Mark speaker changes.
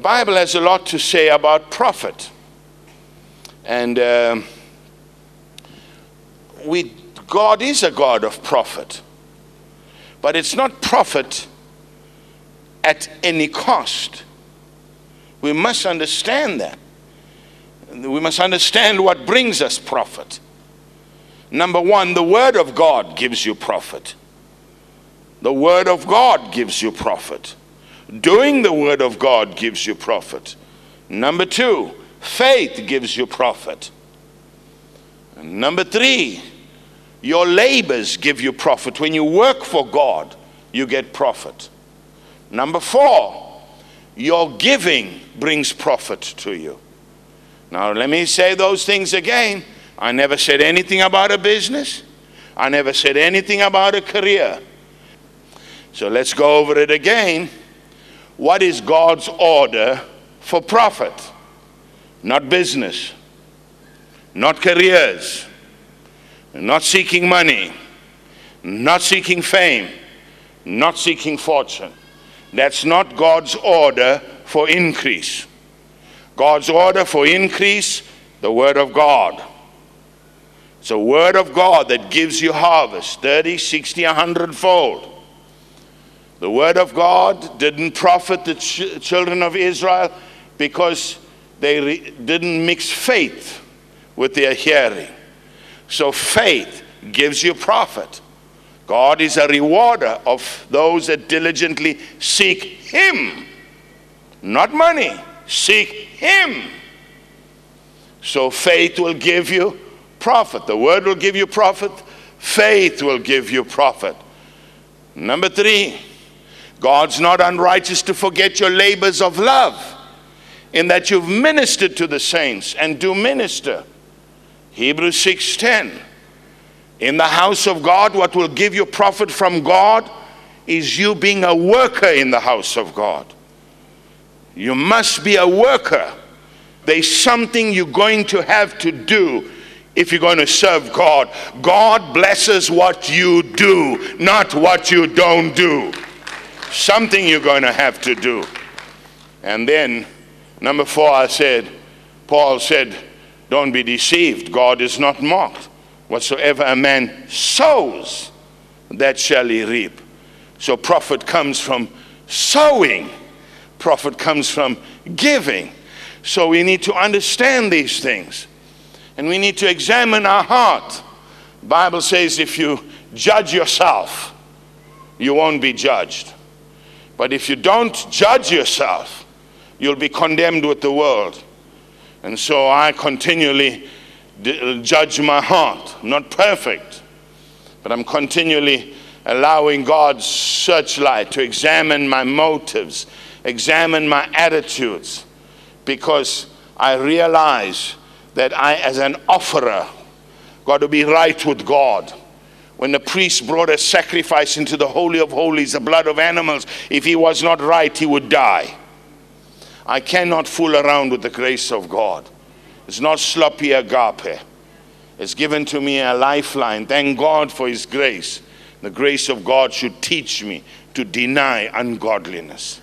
Speaker 1: Bible has a lot to say about prophet. And God is a God of prophet. But it's not prophet at any cost. We must understand that. We must understand what brings us profit. Number one, the Word of God gives you profit. The Word of God gives you profit. Doing the Word of God gives you profit. Number two, faith gives you profit. And number three, your labors give you profit. When you work for God, you get profit. Number four, your giving brings profit to you. Now, let me say those things again. I never said anything about a business. I never said anything about a career. So let's go over it again. What is God's order for profit? Not business, not careers, not seeking money, not seeking fame, not seeking fortune. That's not God's order for increase. God's order for increase, the Word of God. It's a Word of God that gives you harvest, 30, 60, 100-fold. The Word of God didn't profit the children of Israel because they didn't mix faith with their hearing. So faith gives you profit. God is a rewarder of those that diligently seek Him. Not money, seek Him. So faith will give you profit. The Word will give you profit. Faith will give you profit. Number three, God's not unrighteous to forget your labors of love, in that you've ministered to the saints and do minister. Hebrews 6:10. In the house of God, what will give you profit from God is you being a worker in the house of God. You must be a worker. There's something you're going to have to do if you're going to serve God. God blesses what you do, not what you don't do. Something you're going to have to do. And then, number four, Paul said, don't be deceived. God is not mocked. Whatsoever a man sows, that shall he reap. So profit comes from sowing. Profit comes from giving. So we need to understand these things. And we need to examine our heart. The Bible says if you judge yourself, you won't be judged. But if you don't judge yourself, you'll be condemned with the world. And so I continually judge my heart. I'm not perfect, but I'm continually allowing God's searchlight to examine my motives, examine my attitudes, because I realize that I, as an offerer, got to be right with God. When the priest brought a sacrifice into the Holy of Holies, the blood of animals, if he was not right, he would die. I cannot fool around with the grace of God. It's not sloppy agape. It's given to me a lifeline. Thank God for His grace. The grace of God should teach me to deny ungodliness.